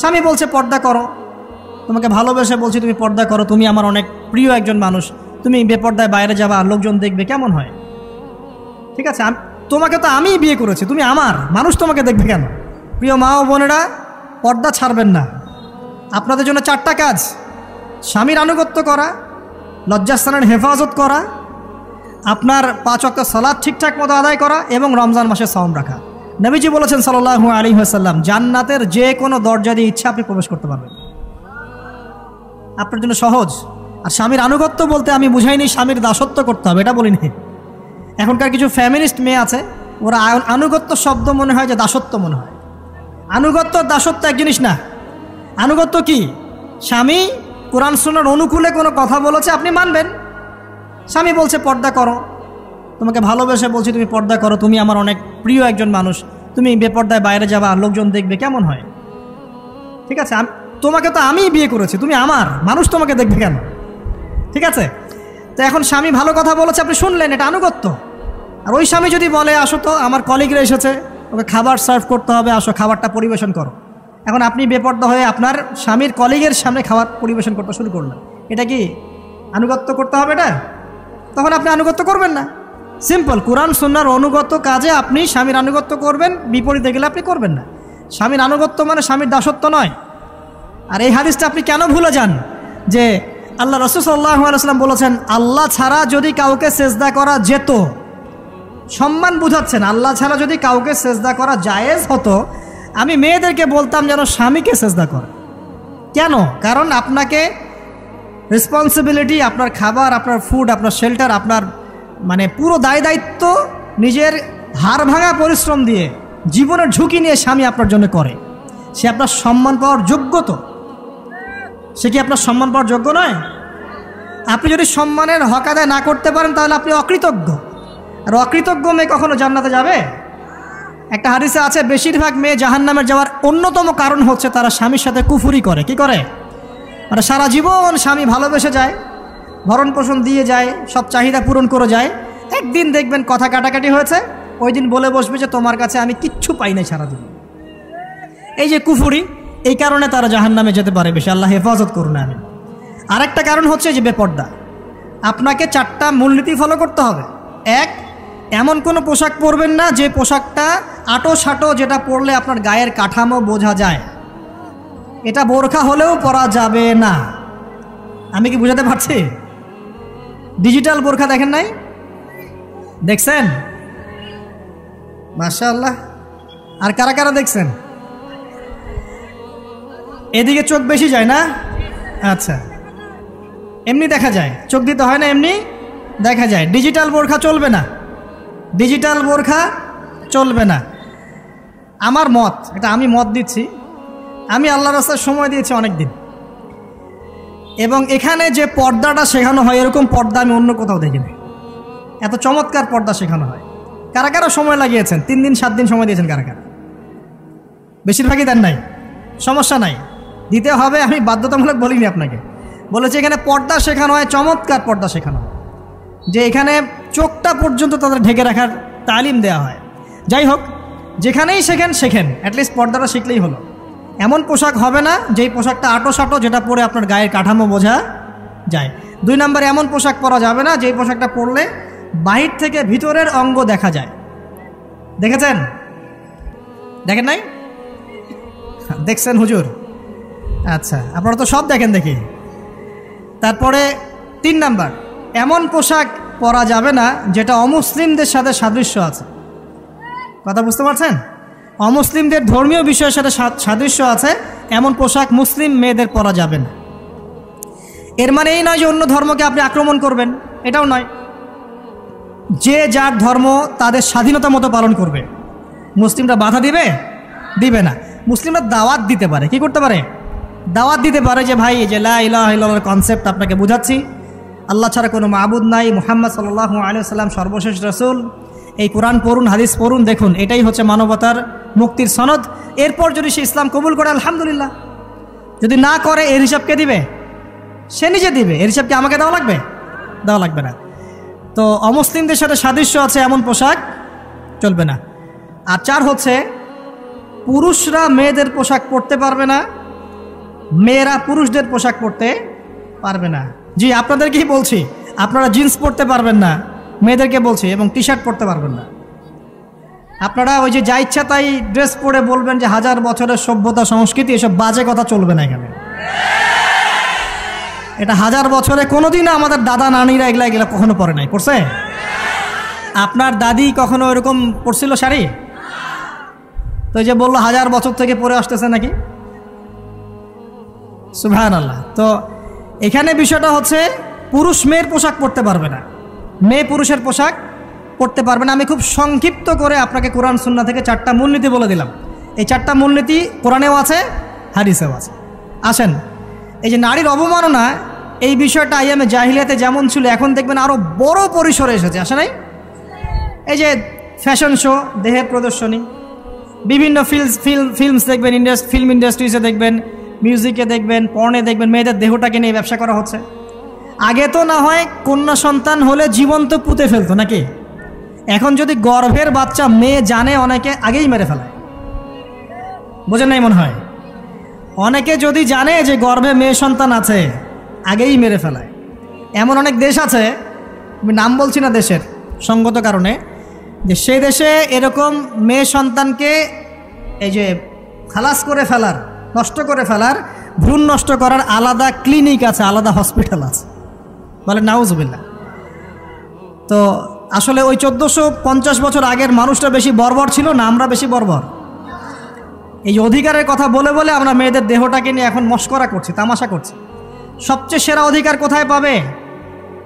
স্বামী বলছে পর্দা করো, তোমাকে ভালোবেসে বলছি তুমি পর্দা করো, তুমি আমার অনেক প্রিয় একজন মানুষ, তুমি বেপর্দায় বাইরে যাবা, লোকজন দেখবে, কেমন হয়? ঠিক আছে, তোমাকে তো আমিই বিয়ে করেছি, তুমি আমার মানুষ, তোমাকে দেখবে কেন? প্রিয় মা ও বোনেরা, পর্দা ছাড়বেন না। আপনাদের জন্য 4টা কাজ: স্বামীর আনুগত্য করা, লজ্জাস্থানের হেফাজত করা, আপনার 5 ওয়াক্ত সালাত ঠিকঠাক মতো আদায় করা এবং রমজান মাসে সাওম রাখা। নবীজি বলেছেন সাল্লাল্লাহু আলাইহি ওয়াসাল্লাম, জান্নাতের যে কোনো দরজা দিয়ে ইচ্ছা আপনি প্রবেশ করতে পারবেন। আপনার জন্য সহজ। আর স্বামীর আনুগত্য বলতে আমি বুঝাইনি স্বামীর দাসত্ব করতে হবে, এটা বলিনি। এখনকার কিছু ফ্যামিলিস্ট মেয়ে আছে, ওরা আনুগত্য শব্দ মনে হয় যে দাসত্ব মনে হয়। আনুগত্য দাসত্ব এক জিনিস না। আনুগত্য কি? স্বামী কোরআন সুন্নাহর অনুকূলে কোনো কথা বলেছে, আপনি মানবেন। স্বামী বলছে পর্দা করো, তোমাকে ভালোবেসে বলছি তুমি পর্দা করো, তুমি আমার অনেক প্রিয় একজন মানুষ, তুমি বেপর্দায় বাইরে যাবা, লোকজন দেখবে, কেমন হয়? ঠিক আছে, তোমাকে তো আমিই বিয়ে করেছি, তুমি আমার মানুষ, তোমাকে দেখবে কেন? ঠিক আছে, তো এখন স্বামী ভালো কথা বলেছে, আপনি শুনলেন, এটা আনুগত্য। আর ওই স্বামী যদি বলে আসো তো আমার কলিগরা এসেছে, ওকে খাবার সার্ভ করতে হবে, আসো খাবারটা পরিবেশন করো, এখন আপনি বেপর্দা হয়ে আপনার স্বামীর কলিগের সামনে খাবার পরিবেশন করতে শুরু করলেন, এটা কি আনুগত্য করতে হবে? এটা তখন আপনি আনুগত্য করবেন না। সিম্পল, কোরআন সুন্নাহর অনুগত কাজে আপনি স্বামীর আনুগত্য করবেন, বিপরীতে গেলে আপনি করবেন না। স্বামীর আনুগত্য মানে স্বামীর দাসত্ব নয়। আর এই হাদিসটা আপনি কেন ভুলে যান যে আল্লাহ রাসূল সাল্লাল্লাহু আলাইহি ওয়াসাল্লাম বলেছেন, আল্লাহ ছাড়া যদি কাউকে সেজদা করা যেত, সম্মান বুঝাচ্ছেন, আল্লাহ ছাড়া যদি কাউকে সেজদা করা জায়েজ হতো, আমি মেয়েদেরকে বলতাম যেন স্বামীকে সেজদা করে। কেন? কারণ আপনাকে রেসপন্সিবিলিটি, আপনার খাবার, আপনার ফুড, আপনার শেল্টার, আপনার মানে পুরো দায় দায়িত্ব নিজের হাড় ভাঙা পরিশ্রম দিয়ে, জীবনের ঝুঁকি নিয়ে স্বামী আপনার জন্য করে। সে আপনার সম্মান পাওয়ার যোগ্য তো? সে কি আপনার সম্মান পাওয়ার যোগ্য নয়? আপনি যদি সম্মানের হক আদায় না করতে পারেন তাহলে আপনি অকৃতজ্ঞ। আর অকৃতজ্ঞ মেয়ে কখনো জান্নাতে যাবে? একটা হাদিসে আছে, বেশিরভাগ মেয়ে জাহান্নামের যাওয়ার অন্যতম কারণ হচ্ছে তারা স্বামীর সাথে কুফরি করে। কি করে? মানে সারা জীবন স্বামী ভালোবেসে যায়, ভরণ পোষণ দিয়ে যায়, সব চাহিদা পূরণ করে যায়, একদিন দেখবেন কথা কাটাকাটি হয়েছে, ওই দিন বলে বসবে যে তোমার কাছে আমি কিচ্ছু পাই নাই সারাদিন। এই যে কুফরি, এই কারণে তারা জাহান্নামে যেতে পারে বেশি। আল্লাহ হেফাজত করুন। আমি আরেকটা কারণ হচ্ছে যে বেপর্দা। আপনাকে 4টা মূলনীতি ফলো করতে হবে। 1, এমন কোনো পোশাক পরবেন না যে পোশাকটা আটো সাটো, যেটা পরলে আপনার গায়ের কাঠামো বোঝা যায়। এটা বোরখা হলেও পরা যাবে না। আমি কি বুঝাতে পারছি? ডিজিটাল বোরখা দেখেন নাই? দেখছেন? মাশাআল্লাহ। আর কারা কারা দেখছেন? এদিকে চোখ বেশি যায় না? আচ্ছা, এমনি দেখা যায়, চোখ দিতে হয় না, এমনি দেখা যায়। ডিজিটাল বোরখা চলবে না, ডিজিটাল বোরখা চলবে না। আমার মত, এটা আমি মত দিচ্ছি, আমি আল্লাহর রাস্তায় সময় দিয়েছি অনেক দিন, এবং এখানে যে পর্দাটা শেখানো হয় এরকম পর্দা আমি অন্য কোথাও দেখিনি। এত চমৎকার পর্দা শেখানো হয়। কারা কারা সময় লাগিয়েছেন? 3 দিন 7 দিন সময় দিয়েছেন কারা কারা? বেশিরভাগই দেন নাই। সমস্যা নাই, দিতে হবে, আমি বাধ্যতামূলক বলিনি আপনাকে, বলেছি এখানে পর্দা শেখানো হয়, চমৎকার পর্দা শেখানো হয়, যে এখানে চোখটা পর্যন্ত তাদের ঢেকে রাখার তালিম দেওয়া হয়। যাই হোক, যেখানেই শেখেন অ্যাটলিস্ট পর্দাটা শিখলেই হলো। এমন পোশাক হবে না যেই পোশাকটা আটো সাটো, যেটা পরে আপনার গায়ের কাঠামো বোঝা যায়। 2 নম্বরে এমন পোশাক পরা যাবে না যেই পোশাকটা পরলে বাহির থেকে ভিতরের অঙ্গ দেখা যায়। দেখেছেন? দেখেন নাই? দেখছেন হুজুর? আচ্ছা, আপনারা তো সব দেখেন দেখি। তারপরে 3 নাম্বার, এমন পোশাক পরা যাবে না যেটা অমুসলিমদের সাথে সাদৃশ্য আছে। কথা বুঝতে পারছেন? অমুসলিমদের ধর্মীয় বিষয়ের সাথে সাদৃশ্য আছে এমন পোশাক মুসলিম মেয়েদের পরা যাবে না। এর মানে এই নয় যে অন্য ধর্মকে আপনি আক্রমণ করবেন, এটাও নয়। যে যার ধর্ম তাদের স্বাধীনতা মতো পালন করবে। মুসলিমরা বাধা দিবে? দিবে না। মুসলিমরা দাওয়াত দিতে পারে। কি করতে পারে? দাওয়াত দিতে পারে যে ভাই, যে লা ইলাহা ইল্লাল্লাহর কনসেপ্ট আপনাকে বুঝাচ্ছি, আল্লাহ ছাড়া কোনো মাবুদ নাই, মুহাম্মদ সাল্লাল্লাহু আলাইহি ওয়াসাল্লাম সর্বশেষ রাসূল, এই কোরআন পড়ুন, হাদিস পড়ুন, দেখুন এটাই হচ্ছে মানবতার মুক্তির সনদ। এরপর যদি সে ইসলাম কবুল করে আলহামদুলিল্লাহ, যদি না করে এর হিসাব কে দিবে? সে নিজে দিবে। এর হিসাব কি আমাকে দেওয়া লাগবে? দেওয়া লাগবে না। তো অমুসলিমদের সাথে সাদৃশ্য আছে এমন পোশাক চলবে না। আর 4 হচ্ছে, পুরুষরা মেয়েদের পোশাক পরতে পারবে না, মেয়েরা পুরুষদের পোশাক পরতে পারবে না। জি, আপনাদেরকেই বলছি, আপনারা জিন্স পরতে পারবেন না, মেয়েদেরকে বলছি, এবং টি শার্ট পরতে পারবেন না। আপনারা ওই যে যা ইচ্ছা তাই ড্রেস পরে বলবেন যে 1000 বছরের সভ্যতা সংস্কৃতি, এসব বাজে কথা চলবে না এখানে। এটা 1000 বছরে কোনোদিন আমাদের দাদা নানিরা এগুলা কখনো পরে নাই। পড়ছে? আপনার দাদি কখনো এরকম পরছিল শাড়ি? তো যে বললো 1000 বছর থেকে পরে আসতেছে নাকি? সুবহানাল্লাহ। তো এখানে বিষয়টা হচ্ছে পুরুষ মেয়ের পোশাক পরতে পারবে না, মেয়ে পুরুষের পোশাক পড়তে পারবে না। আমি খুব সংক্ষিপ্ত করে আপনাকে কোরআন সুন্নাহ থেকে 4টা মূলনীতি বলে দিলাম। এই 4টা মূলনীতি কোরআনেও আছে, হাদিসেও আছে। আসেন, এই যে নারীর অবমাননা, এই বিষয়টা আইয়ামে জাহিলিয়াতে যেমন ছিল, এখন দেখবেন আরও বড় পরিসরে এসেছে। আসে নাই? এই যে ফ্যাশন শো, দেহের প্রদর্শনী, বিভিন্ন ফিল্মস দেখবেন, ফিল্ম ইন্ডাস্ট্রিজে দেখবেন, মিউজিকে দেখবেন, পর্নে দেখবেন, মেয়েদের দেহটাকে নিয়ে ব্যবসা করা হচ্ছে। আগে তো না হয় কন্যা সন্তান হলে জীবন্ত পুঁতে ফেলতো নাকি? এখন যদি গর্ভের বাচ্চা মেয়ে জানে, অনেকে আগেই মেরে ফেলায়। বোঝেন নাই মনে হয়? অনেকে যদি জানে যে গর্ভে মেয়ে সন্তান আছে, আগেই মেরে ফেলায়। এমন অনেক দেশ আছে, আমি নাম বলছি না দেশের সঙ্গত কারণে, যে সেই দেশে এরকম মেয়ে সন্তানকে এই যে খালাস করে ফেলার, নষ্ট করে ফেলার, ভ্রূণ নষ্ট করার আলাদা ক্লিনিক আছে, আলাদা হসপিটাল আছে। বলে নাউজুবিল্লাহ। তো আসলে ওই 1450 বছর আগের মানুষটা বেশি বর্বর ছিল না আমরা বেশি বর্বর? এই অধিকারের কথা বলে বলে আমরা মেয়েদের দেহটাকে নিয়ে এখন মস্করা করছি, তামাশা করছি। সবচেয়ে সেরা অধিকার কোথায় পাবে?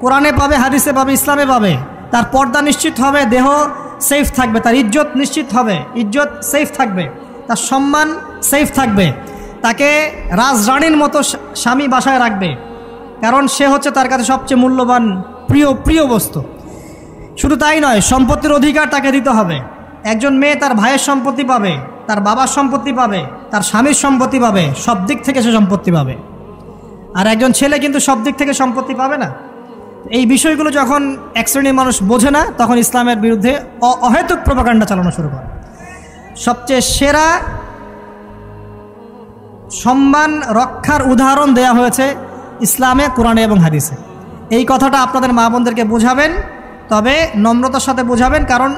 কোরআনে পাবে, হাদিসে পাবে, ইসলামে পাবে। তার পর্দা নিশ্চিত হবে, দেহ সেফ থাকবে, তার ইজ্জত নিশ্চিত হবে, ইজ্জত সেফ থাকবে, তার সম্মান সেফ থাকবে, তাকে রাজরানীর মতো স্বামী বাসায় রাখবে, কারণ সে হচ্ছে তার কাছে সবচেয়ে মূল্যবান প্রিয় বস্তু। শুধু তাই নয়, সম্পত্তির অধিকার তাকে দিতে হবে। একজন মেয়ে তার ভাইয়ের সম্পত্তি পাবে, তার বাবার সম্পত্তি পাবে, তার স্বামীর সম্পত্তি পাবে, সব দিক থেকে সে সম্পত্তি পাবে। আর একজন ছেলে কিন্তু সব দিক থেকে সম্পত্তি পাবে না। এই বিষয়গুলো যখন এক শ্রেণীর মানুষ বোঝে না, তখন ইসলামের বিরুদ্ধে অহেতুক প্রপাগান্ডা চালানো শুরু করে। সবচেয়ে সেরা সম্মান রক্ষার উদাহরণ দেয়া হয়েছে ইসলামে, কোরআনে এবং হাদিসে। এই কথাটা আপনাদের মা বোনদেরকে বোঝাবেন, তবে নম্রতার সাথে বোঝাবেন, কারণ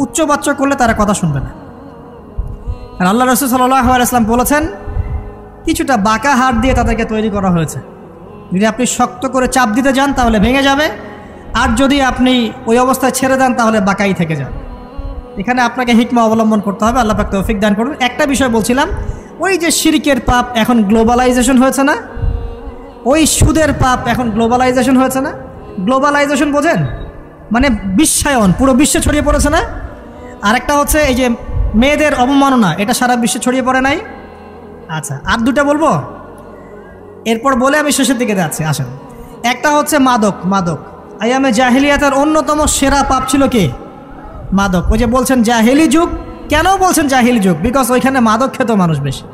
উচ্চবাচ্য করলে তারা কথা শুনবে না। আর আল্লাহ রাসূল সাল্লাল্লাহু আলাইহি ওয়াসাল্লাম বলেছেন, কিছুটা বাঁকা হাত দিয়ে তাদেরকে তৈরি করা হয়েছে। যদি আপনি শক্ত করে চাপ দিতে যান তাহলে ভেঙে যাবে, আর যদি আপনি ওই অবস্থায় ছেড়ে দেন তাহলে বাঁকাই থেকে যাবে। এখানে আপনাকে হিকমা অবলম্বন করতে হবে। আল্লাহ পাক তৌফিক দান করুন। একটা বিষয় বলছিলাম, ওই যে শিরকের পাপ এখন গ্লোবালাইজেশন হয়েছে না, ওই সুদের পাপ এখন গ্লোবালাইজেশন হয়েছে না। গ্লোবালাইজেশন বোঝেন? মানে বিশ্বায়ন, পুরো বিশ্বে ছড়িয়ে পড়েছে না। আরেকটা হচ্ছে এই যে মেয়েদের অবমাননা, এটা সারা বিশ্বে ছড়িয়ে পড়ে নাই? আচ্ছা, আর দুটা বলবো, এরপর বলে আমি শেষের দিকে যাচ্ছি। আসেন, একটা হচ্ছে মাদক। আইয়ামে জাহিলিয়াতের অন্যতম সেরা পাপ ছিল কি? মাদক। ওই যে বলছেন জাহিলি যুগ, কেন বলছেন জাহিলি যুগ? বিকজ ওইখানে মাদক খেত মানুষ বেশি।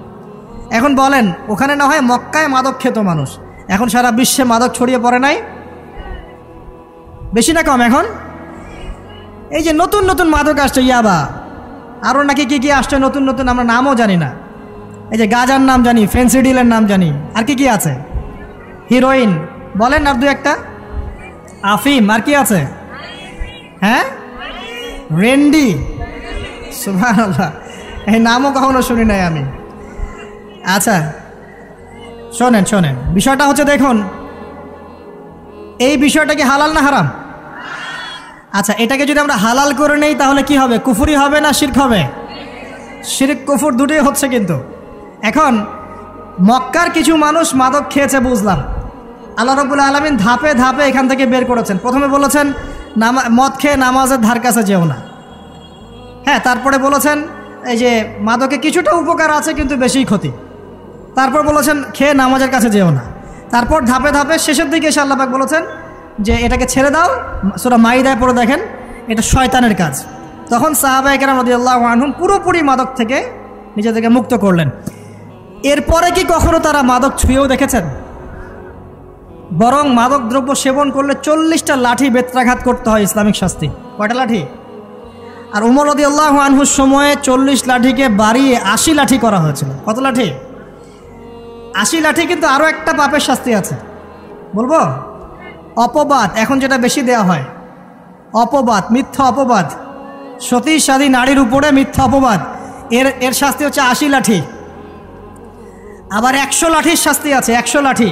এখন বলেন, ওখানে না হয় মক্কায় মাদক খেত মানুষ, এখন সারা বিশ্বে মাদক ছড়িয়ে পড়ে নাই? বেশি না কম? এখন এই যে নতুন নতুন মাদক আসছে, ইয়াবা, আরও নাকি কি আসছে নতুন নতুন, আমরা নামও জানি না। এই যে গাজার নাম জানি, ফেন্সিডিলের নাম জানি, আর কি আছে? হিরোইন বলেন, আর দু একটা, আফিম, আর কি আছে? হ্যাঁ, রেন্ডি, সুবহানাল্লাহ, এই নামও কখনো শুনি নাই আমি। আচ্ছা শোনেন, বিষয়টা হচ্ছে, দেখুন, এই বিষয়টা কি হালাল না হারাম? আচ্ছা, এটাকে যদি আমরা হালাল করে নেই তাহলে কি হবে? কুফরি হবে না শিরক হবে? শিরক কুফর দুটোই হচ্ছে। কিন্তু এখন মক্কার কিছু মানুষ মাদক খেয়েছে বুঝলাম, আল্লাহ রাব্বুল আলামিন ধাপে ধাপে এখান থেকে বের করেছেন। প্রথমে বলেছেন মদ খেয়ে নামাজের ধার কাছে যেও না, হ্যাঁ। তারপরে বলেছেন এই যে মাদকে কিছুটা উপকার আছে কিন্তু বেশি ক্ষতি। তারপর বলেছেন খেয়ে নামাজের কাছে যেও না। তারপর ধাপে ধাপে শেষের দিকে এসে আল্লাহ পাক বলেছেন যে এটাকে ছেড়ে দাও। সূরা মাইদায় পড়ে দেখেন, এটা শয়তানের কাজ। তখন সাহাবায়ে কেরাম রাদিয়াল্লাহু আনহুম পুরোপুরি মাদক থেকে নিজেদেরকে মুক্ত করলেন। এরপরে কি কখনো তারা মাদক ছুঁয়েও দেখেছেন? বরং মাদক দ্রব্য সেবন করলে 40টা লাঠি বেত্রাঘাত করতে হয়, ইসলামিক শাস্তি। কয়টা লাঠি? আর উমর রাদিয়াল্লাহু আনহুর সময়ে 40 লাঠিকে বাড়িয়ে 80 লাঠি করা হয়েছিল। কত লাঠি? 80 লাঠি কিন্তু আরও একটা পাপের শাস্তি আছে, বলবো? অপবাদ, এখন যেটা বেশি দেওয়া হয়, অপবাদ, মিথ্যা অপবাদ, সতী সাধী নারীর উপরে মিথ্যা অপবাদ, এর শাস্তি হচ্ছে 80 লাঠি। আবার 100 লাঠির শাস্তি আছে, 100 লাঠি।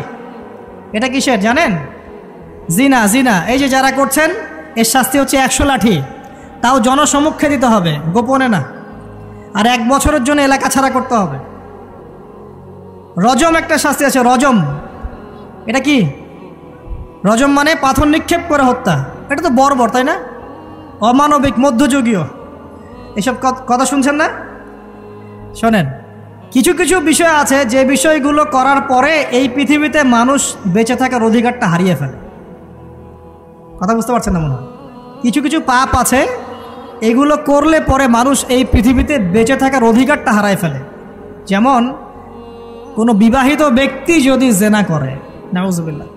এটা কিসের জানেন? জিনা, জিনা। এই যে যারা করছেন, এর শাস্তি হচ্ছে 100 লাঠি, তাও জনসমক্ষে দিতে হবে, গোপনে না। আর 1 বছরের জন্য এলাকা ছাড়া করতে হবে। রজম একটা শাস্তি আছে, রজম। এটা কি? রজম মানে পাথর নিক্ষেপ করে হত্যা। এটা তো বর্বর, তাই না? অমানবিক, মধ্যযুগীয়। এসব কথা শুনছেন না? শোনেন, কিছু কিছু বিষয় আছে যে বিষয়গুলো করার পরে এই পৃথিবীতে মানুষ বেঁচে থাকার অধিকারটা হারিয়ে ফেলে। কথা বুঝতে পারছেন না মনে হয়? কিছু কিছু পাপ আছে, এগুলো করলে পরে মানুষ এই পৃথিবীতে বেঁচে থাকার অধিকারটা হারায় ফেলে। যেমন কোনো বিবাহিত ব্যক্তি যদি জেনা করে, নাউজুবিল্লাহ,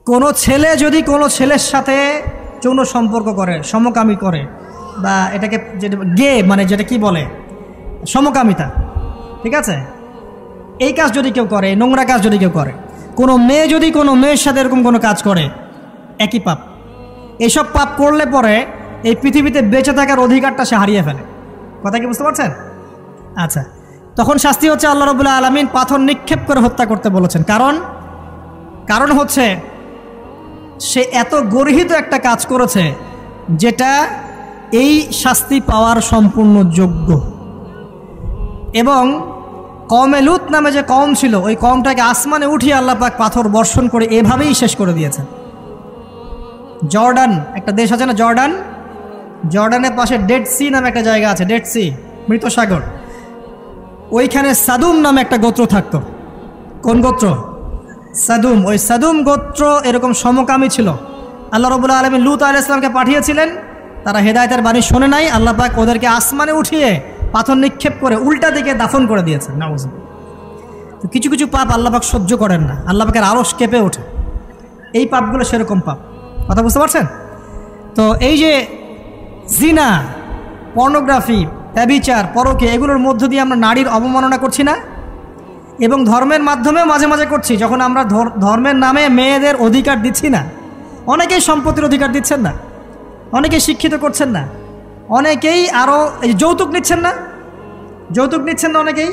কোনো ছেলে যদি কোনো ছেলের সাথে যৌন সম্পর্ক করে, সমকামী করে, বা এটাকে যেটা গে মানে যেটা কি বলে, সমকামিতা, ঠিক আছে, এই কাজ যদি কেউ করে, নোংরা কাজ যদি কেউ করে, কোনো মেয়ে যদি কোনো মেয়ের সাথে এরকম কোনো কাজ করে, একই পাপ। এইসব পাপ করলে পরে এই পৃথিবীতে বেঁচে থাকার অধিকারটা সে হারিয়ে ফেলে। কথা কি বুঝতে পারছেন? আচ্ছা, তখন শাস্তি হচ্ছে আল্লাহ রাব্বুল আলামিন পাথর নিক্ষেপ করে হত্যা করতে বলেছেন। কারণ হচ্ছে সে এত গর্হিত একটা কাজ করেছে যেটা এই শাস্তি পাওয়ার সম্পূর্ণ যোগ্য। এবং কওমে লূত নামে যে কওম ছিল, ওই কওমটাকে আসমানে উঠিয়ে আল্লাহ পাক পাথর বর্ষণ করে এভাবেই শেষ করে দিয়েছেন। জর্ডান একটা দেশ আছে না, জর্ডান, জর্ডানের পাশে ডেড সি নামে একটা জায়গা আছে, ডেড সি, মৃত সাগর। ওইখানে সাদুম নামে একটা গোত্র থাকতো। কোন গোত্র? সাদুম। ওই সাদুম গোত্র এরকম সমকামী ছিল। আল্লাহ রাব্বুল আলামিন লূত আলাইহিস সালামকে পাঠিয়েছিলেন, তারা হেদায়েতের বাণী শোনে নাই। আল্লাহ পাক ওদেরকে আসমানে উঠিয়ে পাথর নিক্ষেপ করে উল্টা দিকে দাফন করে দিয়েছেন। নাউজুবিল্লাহ। তো কিছু কিছু পাপ আল্লাহ পাক সহ্য করেন না, আল্লাহ পাকের আরশ কেঁপে ওঠে। এই পাপগুলো সেরকম পাপ। কথা বুঝতে পারছেন? তো এই যে জিনা, পর্নোগ্রাফি, ব্যভিচার, পরকে, এগুলোর মধ্য দিয়ে আমরা নারীর অবমাননা করছি না? এবং ধর্মের মাধ্যমেও মাঝে মাঝে করছি, যখন আমরা ধর্মের নামে মেয়েদের অধিকার দিচ্ছি না। অনেকেই সম্পত্তির অধিকার দিচ্ছেন না, অনেকেই শিক্ষিত করছেন না, অনেকেই আরও যৌতুক নিচ্ছেন না, যৌতুক নিচ্ছেন না অনেকেই।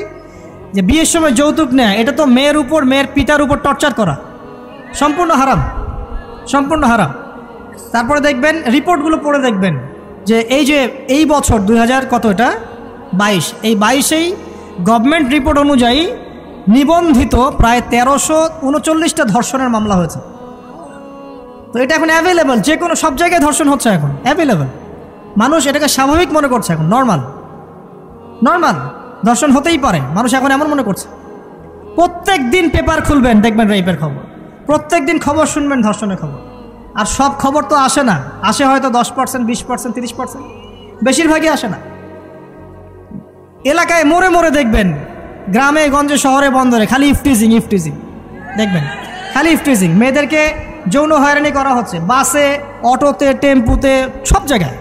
যে বিয়ের সময় যৌতুক নেয়, এটা তো মেয়ের উপর, মেয়ের পিতার উপর টর্চার করা, সম্পূর্ণ হারাম, সম্পূর্ণ হারাম। তারপরে দেখবেন, রিপোর্টগুলো পড়ে দেখবেন যে এই বছর 2022, এই 22-এই গভর্নমেন্ট রিপোর্ট অনুযায়ী নিবন্ধিত প্রায় 1339টা ধর্ষণের মামলা হয়েছে। তো এটা এখন অ্যাভেলেবল, যে কোনো সব জায়গায় ধর্ষণ হচ্ছে, এখন অ্যাভেলেবল। মানুষ এটাকে স্বাভাবিক মনে করছে, এখন নর্মাল, নর্মাল ধর্ষণ হতেই পারে, মানুষ এখন এমন মনে করছে। প্রত্যেক দিন পেপার খুলবেন, দেখবেন রেপের খবর, প্রত্যেক দিন খবর শুনবেন ধর্ষণের খবর। আর সব খবর তো আসে না, আসে হয়তো 10%, 20%, 30%, বেশিরভাগই আসে না। এলাকায় মোড়ে মোড়ে দেখবেন, গ্রামে গঞ্জে শহরে বন্দরে খালি ইফটিজিং, ইফটিজিং দেখবেন, খালি ইফটিজিং। মেয়েদেরকে যৌন হয়রানি করা হচ্ছে, বাসে, অটোতে, টেম্পুতে, সব জায়গায়।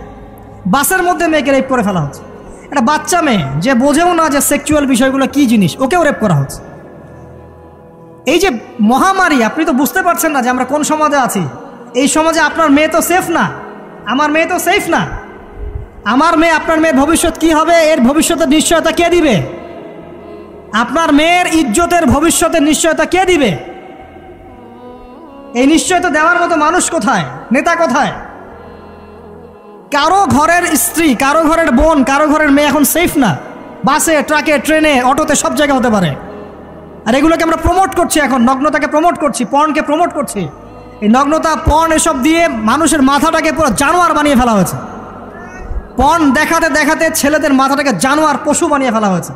বাসের মধ্যে মেয়েকে রেপ করে ফেলা হচ্ছে। একটা বাচ্চা মেয়ে যে বোঝেও না যে সেক্সুয়াল বিষয়গুলো কী জিনিস, ওকেও রেপ করা হচ্ছে। এই যে মহামারী, আপনি তো বুঝতে পারছেন না যে আমরা কোন সমাজে আছি। এই সমাজে আপনার মেয়ে তো সেফ না, আমার মেয়ে তো সেফ না। আমার মেয়ে, আপনার মেয়ের ভবিষ্যৎ কি হবে, এর ভবিষ্যতের নিশ্চয়তা কে দিবে? আপনার মেয়ের ইজ্জতের ভবিষ্যতের নিশ্চয়তা কে দিবে? এই নিশ্চয়তা দেওয়ার মতো মানুষ কোথায়, নেতা কোথায়? কারো ঘরের স্ত্রী, কারো ঘরের বোন, কারো ঘরের মেয়ে এখন সেফ না। বাসে, ট্রাকে, ট্রেনে, অটোতে, সব জায়গায় হতে পারে। আর এগুলোকে আমরা প্রমোট করছি, এখন নগ্নতাকে প্রমোট করছি, পর্নকে প্রমোট করছি। এই নগ্নতা, পর্ন, এসব দিয়ে মানুষের মাথাটাকে পুরো জানোয়ার বানিয়ে ফেলা হয়েছে। পর্ন দেখাতে দেখাতে ছেলেদের মাথাটাকে জানোয়ার, পশু বানিয়ে ফেলা হয়েছে।